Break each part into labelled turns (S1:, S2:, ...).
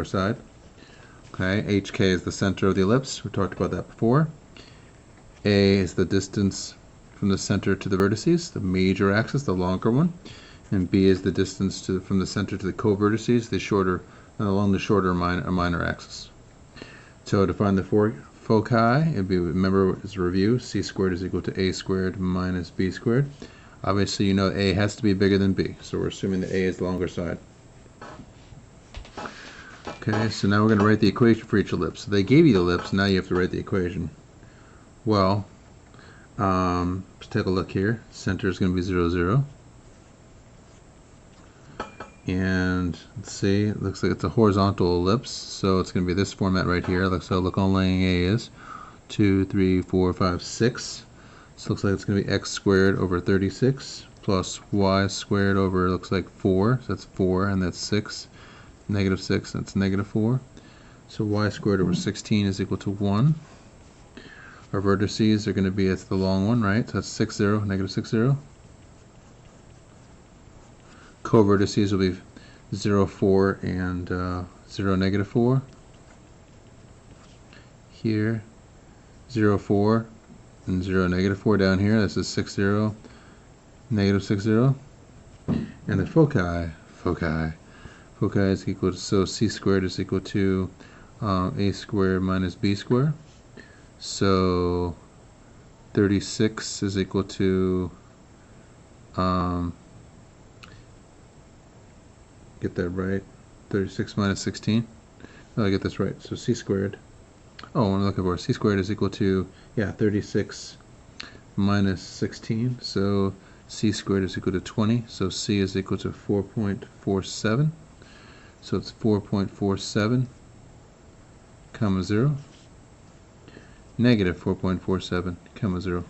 S1: side. Okay, HK is the center of the ellipse. We talked about that before. A is the distance from the center to the vertices, the major axis, the longer one. And B is the distance from the center to the co-vertices, the shorter, along the shorter minor axis. So to find the foci, it'd be, remember as a review, c squared is equal to a squared minus b squared. Obviously, you know a has to be bigger than b, so we're assuming that a is the longer side. Okay, so now we're going to write the equation for each ellipse. So they gave you the ellipse, now you have to write the equation. Well, let's take a look here. Center is going to be 0, 0. And let's see, it looks like it's a horizontal ellipse, so it's going to be this format right here. So look how long A is. 2, 3, 4, 5, 6. So it looks like it's going to be x squared over 36 plus y squared over, looks like 4. So that's 4, and that's 6. Negative 6, that's negative 4. So y squared over 16 is equal to 1. Our vertices are going to be, it's the long one, right? So that's 6, 0, negative 6, 0. Co-vertices will be 0, 4, and 0, negative 4. Here, 0, 4, and 0, negative 4 down here. This is 6, 0, negative 6, 0. And the foci is equal to, so c squared is equal to a squared minus b squared. So 36 is equal to, get that right, 36 minus 16. Oh, I get this right. So c squared, oh, what I'm looking for, c squared is equal to, yeah, 36 minus 16. So c squared is equal to 20. So c is equal to 4.47. So it's 4.47 comma 0. Negative 4.47 comma 0.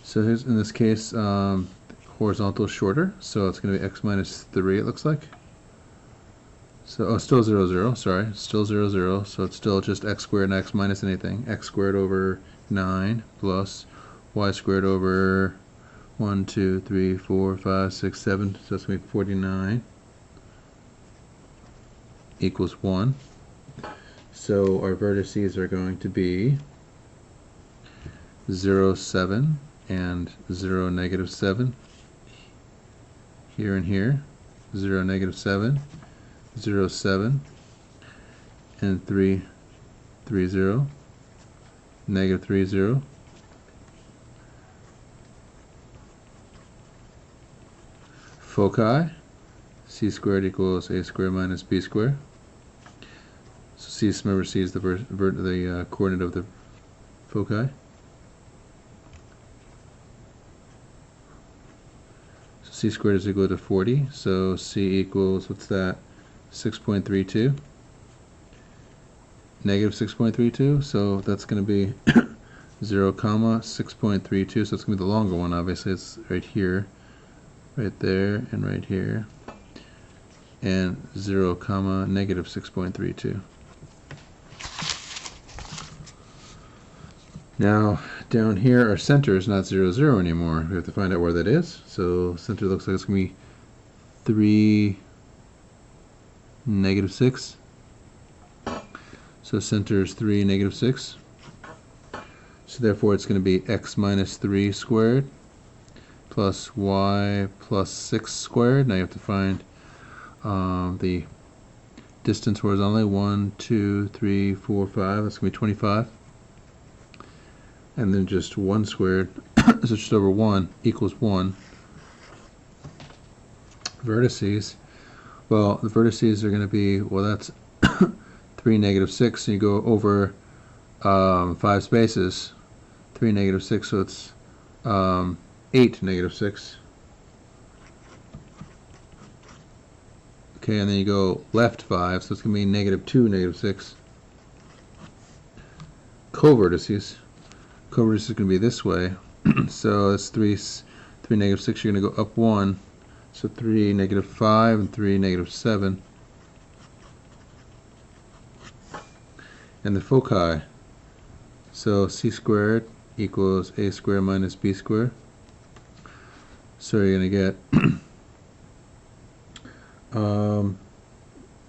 S1: So here's, in this case, horizontal is shorter, so it's going to be x minus 3, it looks like. So, oh, still 0, 0, sorry, still 0, 0, so it's still just x squared and x minus anything. X squared over 9 plus y squared over 1, 2, 3, 4, 5, 6, 7, so it's going to be 49 equals 1. So our vertices are going to be 0, 7, and 0, negative 7, here and here, 0, negative 7, 0, 7, and 3, 3, 0, negative 3, 0. Foci, c squared equals a squared minus b squared. So c, remember, c is the coordinate of the foci. C squared is equal to 40, so C equals, what's that, 6.32, negative 6.32, so that's going to be 0, comma 6.32, so it's going to be the longer one, obviously. It's right here, right there, and right here, and 0, comma negative 6.32. Now, down here, our center is not 0, 0 anymore. We have to find out where that is. So, center looks like it's going to be 3, negative 6. So, center is 3, negative 6. So, therefore, it's going to be x minus 3 squared plus y plus 6 squared. Now, you have to find the distance horizontally. 1, 2, 3, 4, 5. That's going to be 25. And then just 1 squared, so just over 1 equals 1. Vertices, well, the vertices are going to be, well, that's 3, negative 6, so you go over 5 spaces, 3, negative 6, so it's 8, negative 6. Okay, and then you go left 5, so it's going to be negative 2, negative 6. Co-vertices. Co-vertices is going to be this way. So it's 3, negative 6, you're going to go up 1. So 3, negative 5, and 3, negative 7. And the foci. So c squared equals a squared minus b squared. So you're going to get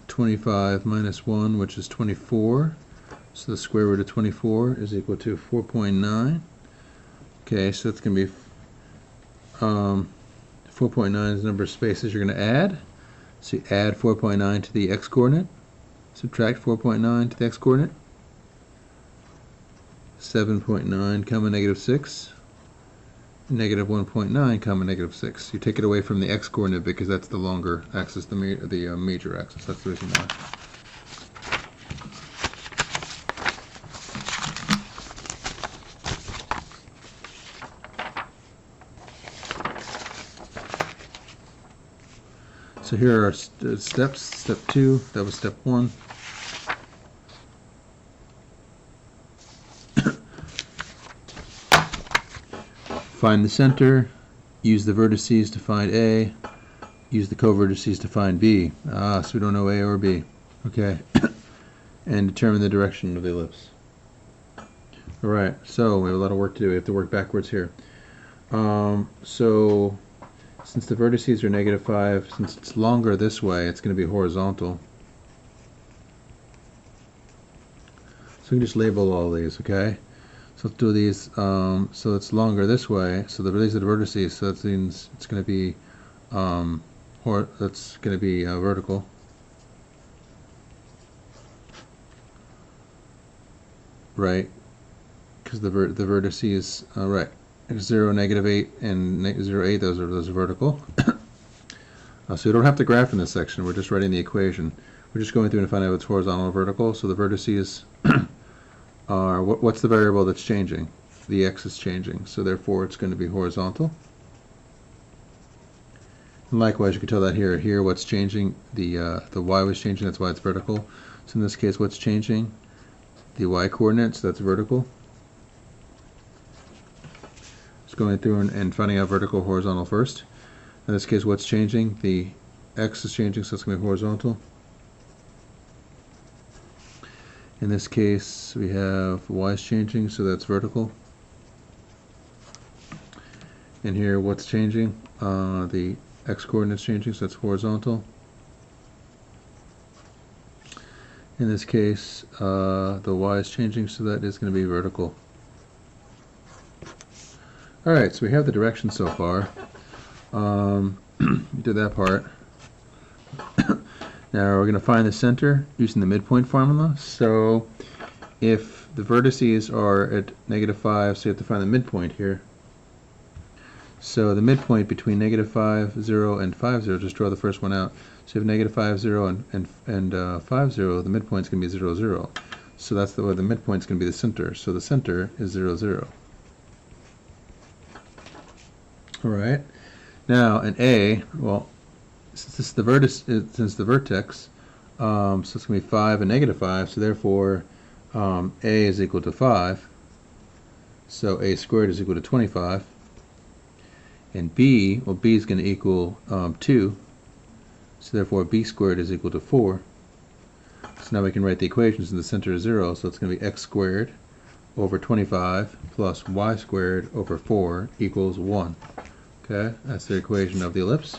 S1: 25 minus 1, which is 24. So the square root of 24 is equal to 4.9. Okay, so that's going to be 4.9 is the number of spaces you're going to add. So you add 4.9 to the x-coordinate, subtract 4.9 to the x-coordinate, 7.9 comma negative 6, negative 1.9 comma negative 6. You take it away from the x-coordinate because that's the longer axis, the major axis. That's the reason why. So here are our steps. Step 2, that was step 1. Find the center, use the vertices to find A, use the covertices to find B. So we don't know A or B. Okay. And determine the direction of the ellipse. Alright, so we have a lot of work to do. We have to work backwards here. So since the vertices are negative 5, since it's longer this way, it's going to be horizontal. So we can just label all these, okay? So let's do these. So it's longer this way. So these are the vertices. So that means it's going to be vertical. Right? Because the vertices, right? 0, negative 8, and 0, 8. Those are vertical. So you don't have to graph in this section. We're just writing the equation. We're just going through and finding out if it's horizontal or vertical. So the vertices are what's the variable that's changing? The x is changing, so therefore it's going to be horizontal. And likewise, you can tell that here. Here, what's changing? The y was changing. That's why it's vertical. So in this case, what's changing? The y coordinates. That's vertical. Just going through and finding out vertical, horizontal first. In this case, what's changing? The x is changing, so it's going to be horizontal. In this case, we have y is changing, so that's vertical. And here, what's changing? The x-coordinates changing, so that's horizontal. In this case, the y is changing, so that is going to be vertical. Alright, so we have the direction so far. We did that part. Now we're going to find the center using the midpoint formula. So if the vertices are at negative 5, so you have to find the midpoint here. So the midpoint between negative 5, 0, and 5, 0, just draw the first one out. So you have negative 5, 0, and 5, 0, the midpoint's going to be 0, 0. So that's the way the midpoint's going to be the center. So the center is 0, 0. Alright. Now in A, well, since this is the vertex, so it's going to be 5 and negative 5, so therefore A is equal to 5. So A squared is equal to 25. And B, well, B is going to equal 2. So therefore B squared is equal to 4. So now we can write the equations in the center is 0, so it's going to be x squared over 25 plus y squared over 4 equals 1. Okay, that's the equation of the ellipse.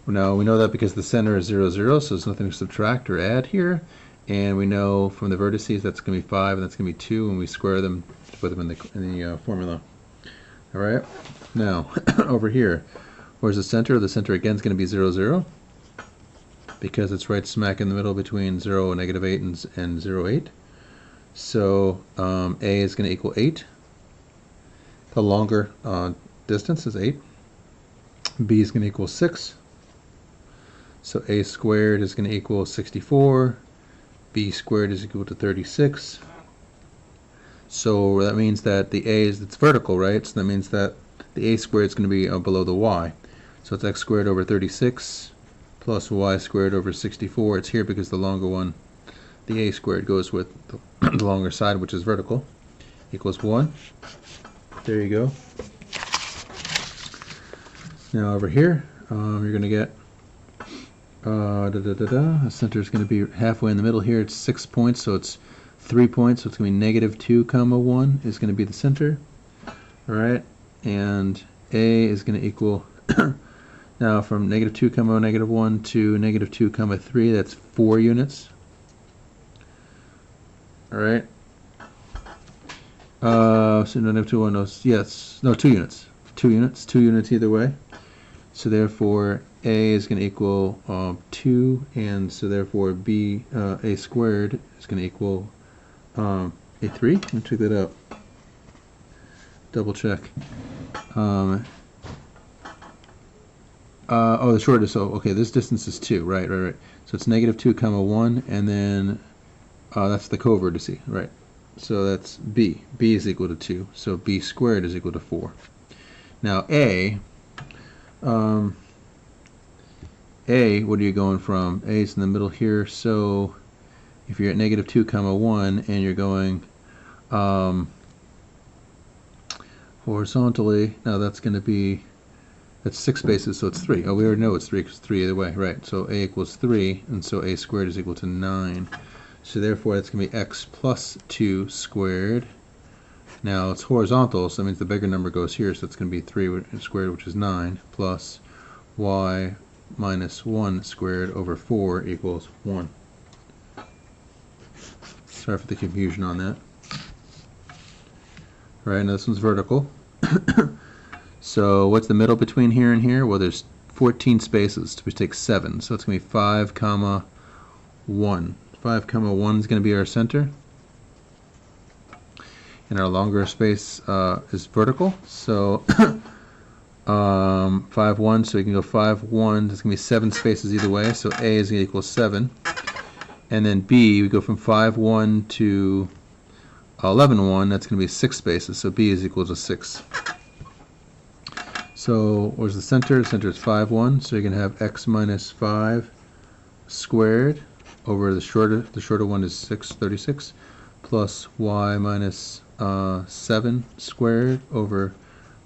S1: Now we know that because the center is 0, 0, so there's nothing to subtract or add here. And we know from the vertices that's going to be 5 and that's going to be 2, and we square them to put them in the formula. All right. Now over here, where's the center? The center again is going to be 0, 0 because it's right smack in the middle between 0 and negative 8 and 0, 8. So A is going to equal 8. The longer distance is 8. B is going to equal 6. So A squared is going to equal 64. B squared is equal to 36. So that means that the A it's vertical, right? So that means that the A squared is going to be below the Y. So it's x squared over 36 plus y squared over 64. It's here because the longer one, the A squared, goes with the longer side, which is vertical, equals 1. There you go. Now over here, you're going to get the center is going to be halfway in the middle here. It's 6 points, so it's 3 points. So it's going to be negative 2 comma 1 is going to be the center. All right, and A is going to equal Now from negative 2 comma negative 1 to negative 2 comma 3, that's 4 units. All right. So negative 2, 1, no, yes, no, 2 units. 2 units, 2 units either way. So therefore, A is going to equal 2, and so therefore A squared is going to equal A3. Let me check that out. Double check. The shortest, so okay, this distance is 2, right. So it's negative 2 comma 1, and then that's the covertice, right. So that's B. B is equal to 2, so B squared is equal to 4. Now A, what are you going from? A is in the middle here, so if you're at negative 2 comma 1 and you're going horizontally, now that's going to be, that's 6 spaces, so it's 3. Oh, we already know it's 3 because 3 either way, right. So A equals 3, and so A squared is equal to 9. So therefore that's going to be x plus 2 squared. Now it's horizontal, so that means the bigger number goes here, so it's going to be 3 squared, which is 9, plus y minus 1 squared over 4 equals 1. Sorry for the confusion on that. All right, now this one's vertical. So what's the middle between here and here? Well, there's 14 spaces, which takes 7. So it's going to be 5 comma 1. 5 comma 1 is going to be our center. And our longer space is vertical. So 5, 1, so we can go 5, 1. There's going to be 7 spaces either way. So A is going to equal 7. And then B, we go from 5, 1 to 11, 1. That's going to be 6 spaces. So B is equal to 6. So where's the center? The center is 5, 1. So you're going to have x minus 5 squared over the shorter one is 36, plus y minus 7 squared over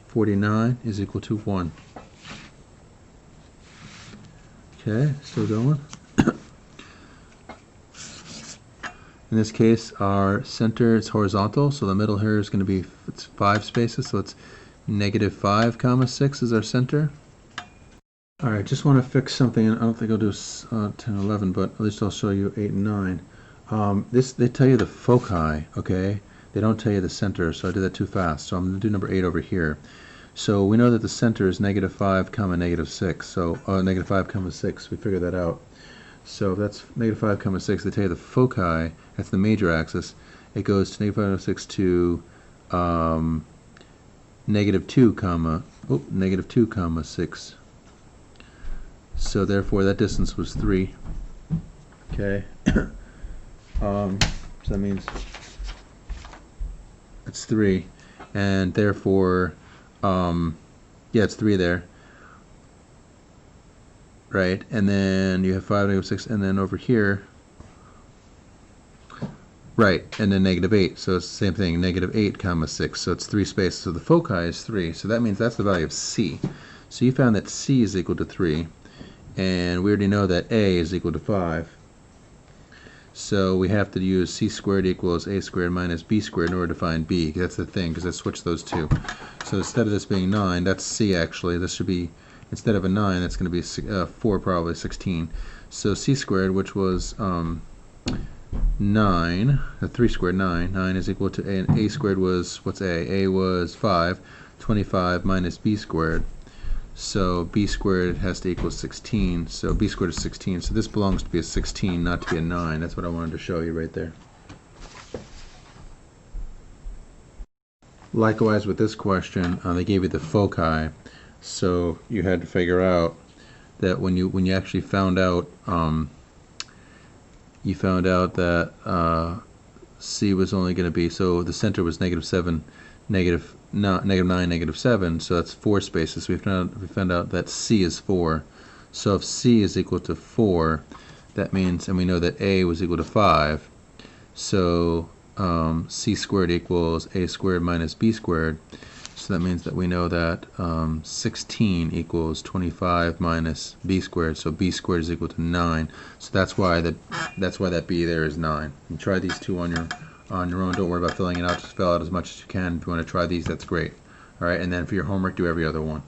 S1: 49 is equal to 1. Okay, still going. In this case, our center is horizontal, so the middle here is going to be, it's 5 spaces, so it's negative 5 comma 6 is our center. All right, just want to fix something. I don't think I'll do 10 and 11, but at least I'll show you 8 and 9. They tell you the foci, okay? They don't tell you the center, so I did that too fast. So I'm going to do number 8 over here. So we know that the center is negative 5 comma negative 6. So negative 5 comma 6, we figured that out. So if that's negative 5 comma 6, they tell you the foci, that's the major axis. It goes to negative 5 comma 6 to negative 2 comma 6. So therefore that distance was 3. Okay. So that means it's 3, and therefore yeah, it's 3 there, right? And then you have 5, negative 6, and then over here, right, and then negative 8. So it's the same thing, negative 8 comma 6. So it's 3 spaces. So the foci is 3. So that means that's the value of C. So you found that C is equal to 3. And we already know that A is equal to 5. So we have to use C squared equals A squared minus B squared in order to find B. That's the thing, because I switched those two. So instead of this being 9, that's C actually. This should be, instead of a 9, that's going to be 4, probably 16. So C squared, which was 9, 3 squared, 9. 9 is equal to A, and A squared was, what's A? A was 5. 25 minus B squared. So B squared has to equal 16. So B squared is 16. So this belongs to be a 16, not to be a 9. That's what I wanted to show you right there. Likewise with this question, they gave you the foci. So you had to figure out that when you actually found out, that C was only going to be, so the center was negative 7, negative 9, negative 7, so that's 4 spaces. So we found out that C is 4. So if C is equal to 4, that means, and we know that A was equal to 5, so C squared equals A squared minus B squared. So that means that we know that 16 equals 25 minus B squared. So B squared is equal to 9. So that's why that B there is 9. And try these two on your own. Don't worry about filling it out. Just fill out as much as you can. If you want to try these, that's great. All right, and then for your homework, do every other one.